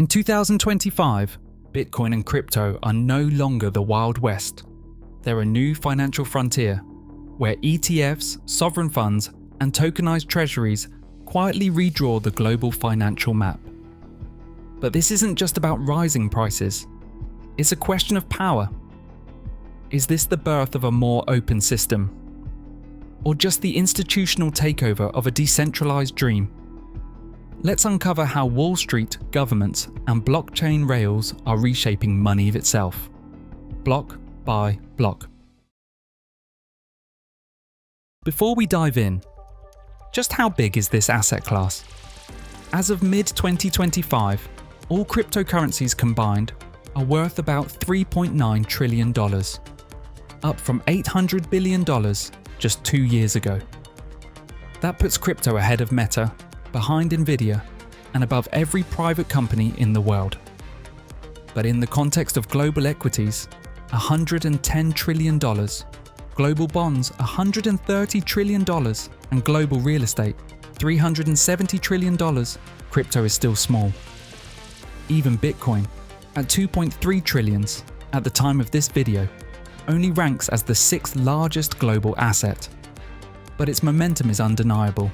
In 2025, Bitcoin and crypto are no longer the Wild West. They're a new financial frontier where ETFs, sovereign funds, and tokenized treasuries quietly redraw the global financial map. But this isn't just about rising prices. It's a question of power. Is this the birth of a more open system? Or just the institutional takeover of a decentralized dream? Let's uncover how Wall Street, governments, and blockchain rails are reshaping money itself, block by block. Before we dive in, just how big is this asset class? As of mid-2025, all cryptocurrencies combined are worth about $3.9 trillion, up from $800 billion just 2 years ago. That puts crypto ahead of Meta, behind Nvidia, and above every private company in the world. But in the context of global equities, $110 trillion, global bonds $130 trillion, and global real estate $370 trillion, crypto is still small. Even Bitcoin, at 2.3 trillions at the time of this video, only ranks as the 6th largest global asset. But its momentum is undeniable.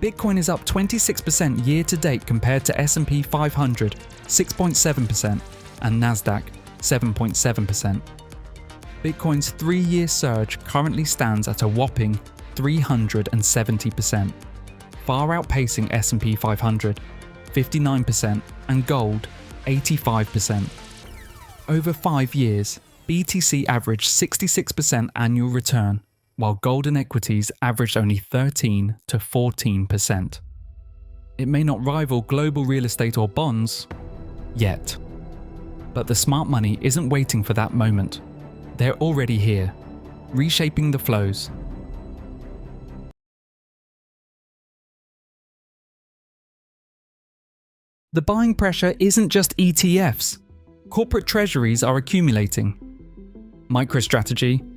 Bitcoin is up 26% year to date compared to S&P 500, 6.7%, and Nasdaq, 7.7%. Bitcoin's 3-year surge currently stands at a whopping 370%, far outpacing S&P 500, 59%, and gold, 85%. Over 5 years, BTC averaged 66% annual return, while gold and equities averaged only 13 to 14%. It may not rival global real estate or bonds yet, but the smart money isn't waiting for that moment. They're already here, reshaping the flows. The buying pressure isn't just ETFs. Corporate treasuries are accumulating. MicroStrategy,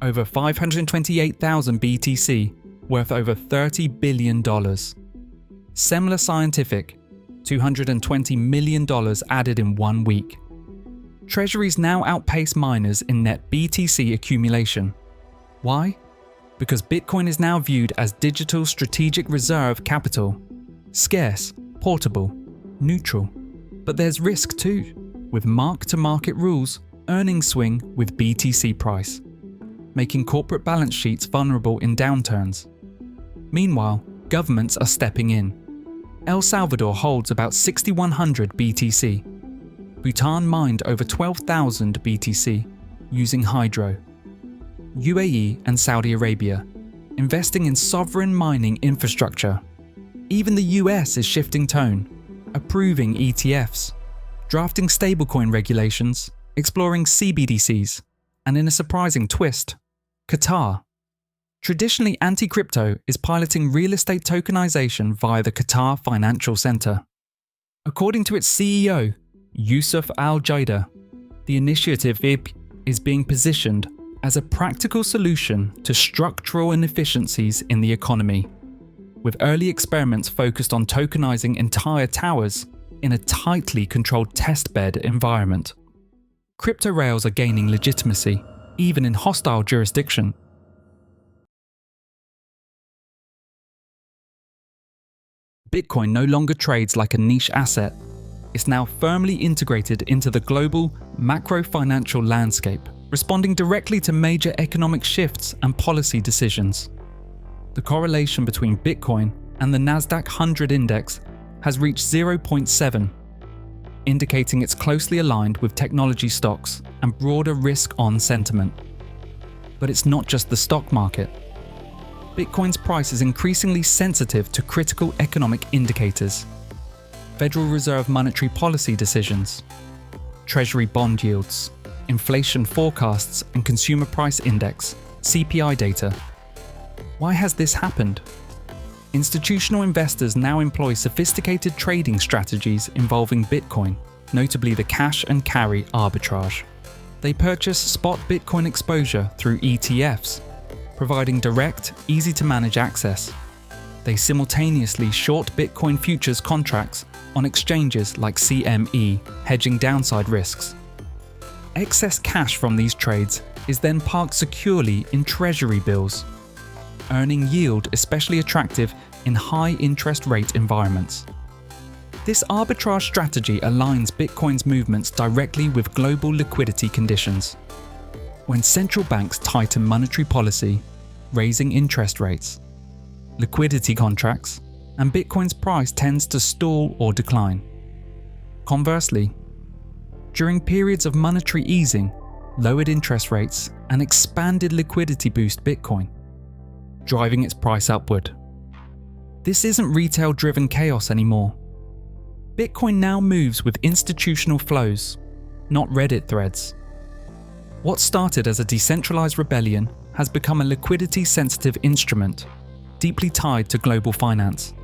over 528,000 BTC, worth over $30 billion. Semler Scientific, $220 million added in 1 week. Treasuries now outpace miners in net BTC accumulation. Why? Because Bitcoin is now viewed as digital strategic reserve capital. Scarce, portable, neutral. But there's risk too, with mark-to-market rules, earnings swing with BTC price, making corporate balance sheets vulnerable in downturns. Meanwhile, governments are stepping in. El Salvador holds about 6,100 BTC. Bhutan mined over 12,000 BTC using hydro. UAE and Saudi Arabia investing in sovereign mining infrastructure. Even the US is shifting tone, approving ETFs, drafting stablecoin regulations, exploring CBDCs, and in a surprising twist, Qatar, traditionally anti-crypto, is piloting real estate tokenization via the Qatar Financial Center. According to its CEO, Yusuf Al-Jaida, the initiative is being positioned as a practical solution to structural inefficiencies in the economy, with early experiments focused on tokenizing entire towers in a tightly controlled testbed environment. Crypto rails are gaining legitimacy, even in hostile jurisdiction. Bitcoin no longer trades like a niche asset. It's now firmly integrated into the global macro-financial landscape, responding directly to major economic shifts and policy decisions. The correlation between Bitcoin and the Nasdaq 100 index has reached 0.7, indicating it's closely aligned with technology stocks and broader risk-on sentiment. But it's not just the stock market. Bitcoin's price is increasingly sensitive to critical economic indicators: Federal Reserve monetary policy decisions, Treasury bond yields, inflation forecasts, and Consumer Price Index (CPI) data. Why has this happened? Institutional investors now employ sophisticated trading strategies involving Bitcoin, notably the cash and carry arbitrage. They purchase spot Bitcoin exposure through ETFs, providing direct, easy-to-manage access. They simultaneously short Bitcoin futures contracts on exchanges like CME, hedging downside risks. Excess cash from these trades is then parked securely in treasury bills, earning yield especially attractive in high interest rate environments. This arbitrage strategy aligns Bitcoin's movements directly with global liquidity conditions. When central banks tighten monetary policy, raising interest rates, liquidity contracts, and Bitcoin's price tends to stall or decline. Conversely, during periods of monetary easing, lowered interest rates and expanded liquidity boost Bitcoin, driving its price upward. This isn't retail-driven chaos anymore. Bitcoin now moves with institutional flows, not Reddit threads. What started as a decentralized rebellion has become a liquidity-sensitive instrument, deeply tied to global finance.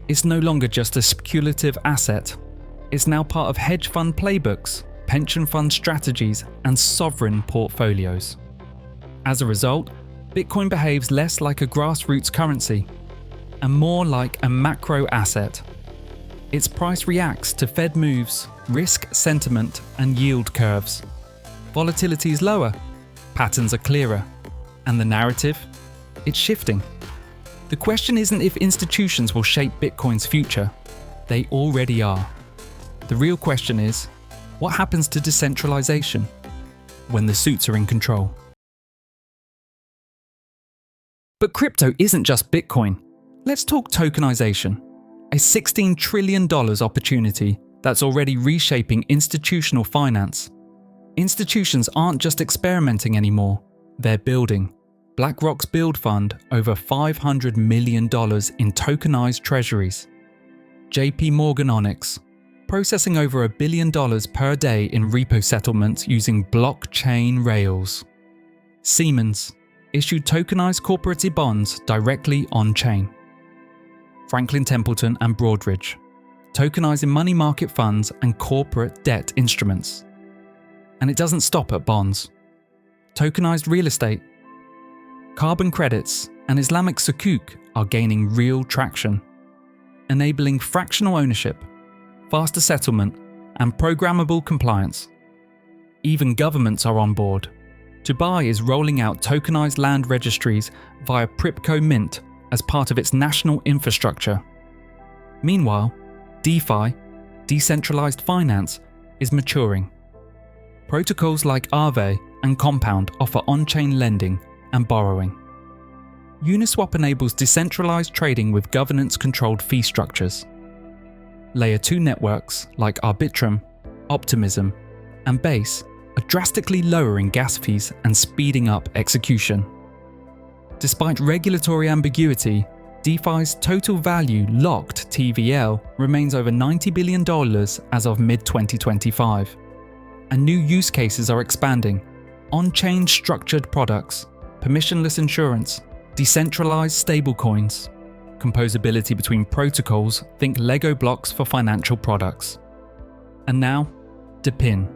It's no longer just a speculative asset. It's now part of hedge fund playbooks, pension fund strategies, and sovereign portfolios. As a result, Bitcoin behaves less like a grassroots currency and more like a macro asset. Its price reacts to Fed moves, risk sentiment, and yield curves. Volatility is lower, patterns are clearer, and the narrative? It's shifting. The question isn't if institutions will shape Bitcoin's future. They already are. The real question is, what happens to decentralization when the suits are in control? But crypto isn't just Bitcoin. Let's talk tokenization, a $16 trillion opportunity that's already reshaping institutional finance. Institutions aren't just experimenting anymore, they're building. BlackRock's build fund over $500 million in tokenized treasuries. JP Morgan Onyx, processing over $1 billion per day in repo settlements using blockchain rails. Siemens issued tokenized corporate bonds directly on-chain. Franklin Templeton and Broadridge, tokenizing money market funds and corporate debt instruments. And it doesn't stop at bonds. Tokenized real estate, carbon credits, and Islamic sukuk are gaining real traction, enabling fractional ownership, faster settlement, and programmable compliance. Even governments are on board. Dubai is rolling out tokenized land registries via Pripco Mint as part of its national infrastructure. Meanwhile, DeFi, decentralized finance, is maturing. Protocols like Aave and Compound offer on-chain lending and borrowing. Uniswap enables decentralized trading with governance-controlled fee structures. Layer 2 networks like Arbitrum, Optimism, and Base are drastically lowering gas fees and speeding up execution. Despite regulatory ambiguity, DeFi's total value locked TVL remains over $90 billion as of mid-2025. And new use cases are expanding: on-chain structured products, permissionless insurance, decentralized stablecoins, composability between protocols, think Lego blocks for financial products. And now, DePIN.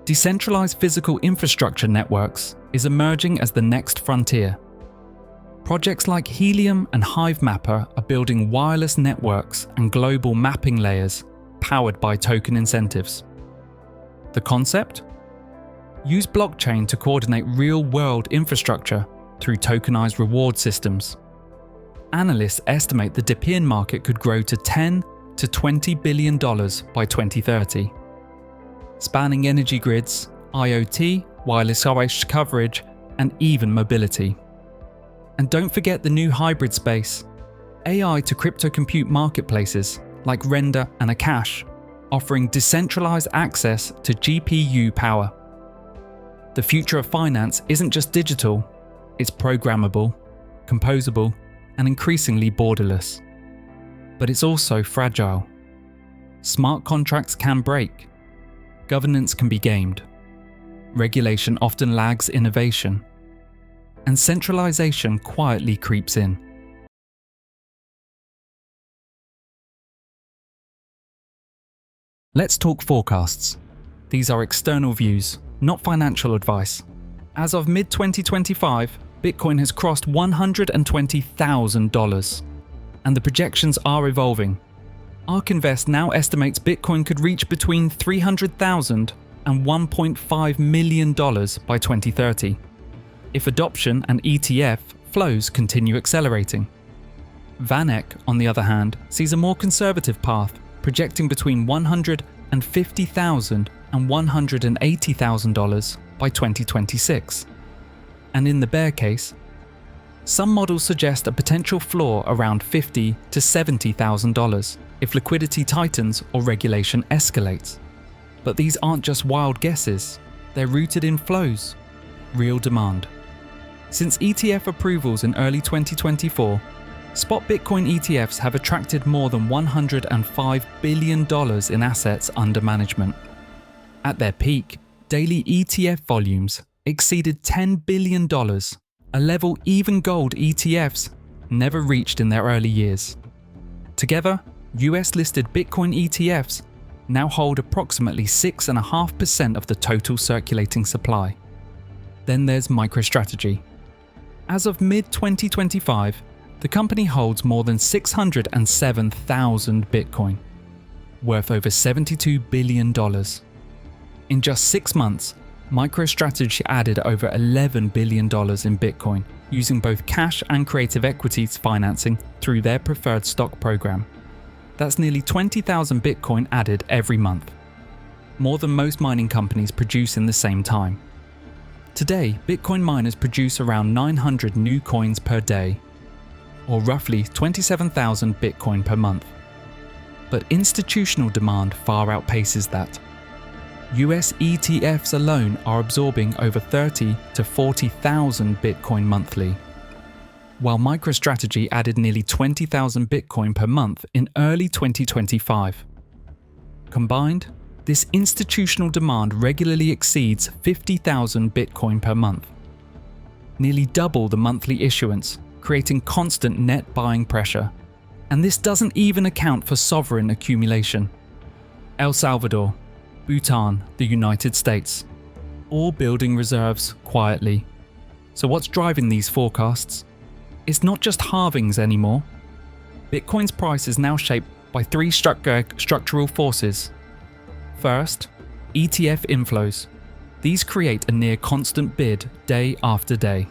Decentralized physical infrastructure networks is emerging as the next frontier. Projects like Helium and HiveMapper are building wireless networks and global mapping layers powered by token incentives. The concept? Use blockchain to coordinate real-world infrastructure through tokenized reward systems. Analysts estimate the DePIN market could grow to $10 to $20 billion by 2030, spanning energy grids, IoT, wireless OS coverage, and even mobility. And don't forget the new hybrid space, AI to crypto compute marketplaces like Render and Akash, offering decentralized access to GPU power. The future of finance isn't just digital, it's programmable, composable, and increasingly borderless. But it's also fragile. Smart contracts can break. Governance can be gamed. Regulation often lags innovation. And centralization quietly creeps in. Let's talk forecasts. These are external views, not financial advice. As of mid-2025, Bitcoin has crossed $120,000, and the projections are evolving. ARK Invest now estimates Bitcoin could reach between $300,000 and $1.5 million by 2030, if adoption and ETF flows continue accelerating. VanEck, on the other hand, sees a more conservative path, projecting between $150,000 and $180,000 by 2026. And in the bear case, some models suggest a potential floor around $50,000 to $70,000 if liquidity tightens or regulation escalates. But these aren't just wild guesses, they're rooted in flows, real demand. Since ETF approvals in early 2024, Spot Bitcoin ETFs have attracted more than $105 billion in assets under management. At their peak, daily ETF volumes exceeded $10 billion, a level even gold ETFs never reached in their early years. Together, US-listed Bitcoin ETFs now hold approximately 6.5% of the total circulating supply. Then there's MicroStrategy. As of mid-2025, the company holds more than 607,000 Bitcoin, worth over $72 billion. In just 6 months, MicroStrategy added over $11 billion in Bitcoin, using both cash and creative equities financing through their preferred stock program. That's nearly 20,000 Bitcoin added every month, more than most mining companies produce in the same time. Today, Bitcoin miners produce around 900 new coins per day, or roughly 27,000 Bitcoin per month. But institutional demand far outpaces that. US ETFs alone are absorbing over 30,000 to 40,000 Bitcoin monthly, while MicroStrategy added nearly 20,000 Bitcoin per month in early 2025. Combined, this institutional demand regularly exceeds 50,000 Bitcoin per month, nearly double the monthly issuance, creating constant net buying pressure. And this doesn't even account for sovereign accumulation. El Salvador, Bhutan, the United States, all building reserves quietly. So what's driving these forecasts? It's not just halvings anymore. Bitcoin's price is now shaped by 3 structural forces. First, ETF inflows. These create a near constant bid day after day.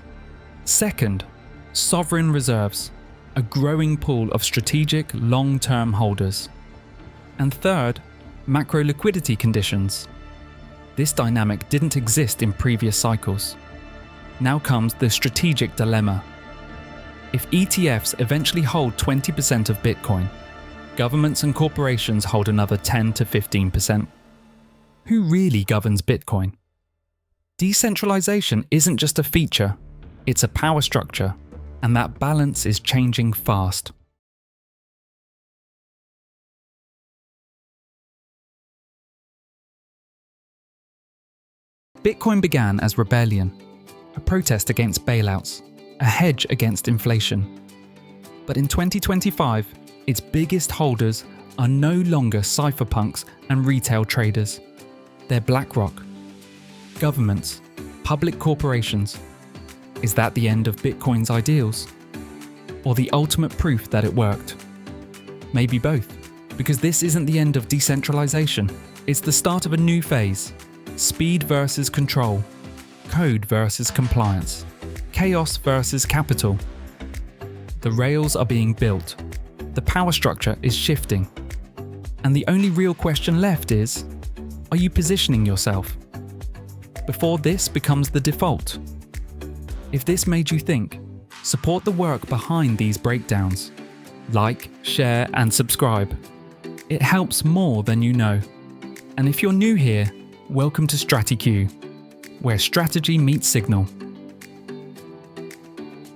Second, sovereign reserves, a growing pool of strategic long-term holders. And third, macro liquidity conditions. This dynamic didn't exist in previous cycles. Now comes the strategic dilemma. If ETFs eventually hold 20% of Bitcoin, governments and corporations hold another 10 to 15%. Who really governs Bitcoin? Decentralization isn't just a feature, it's a power structure, and that balance is changing fast. Bitcoin began as rebellion, a protest against bailouts, a hedge against inflation. But in 2025, its biggest holders are no longer cypherpunks and retail traders. They're BlackRock, governments, public corporations. Is that the end of Bitcoin's ideals? Or the ultimate proof that it worked? Maybe both, because this isn't the end of decentralization. It's the start of a new phase. Speed versus control, code versus compliance, chaos versus capital. The rails are being built, the power structure is shifting, and the only real question left is, are you positioning yourself before this becomes the default? If this made you think, support the work behind these breakdowns. Like, share, and subscribe. It helps more than you know. And if you're new here, welcome to StratiQ, where strategy meets signal.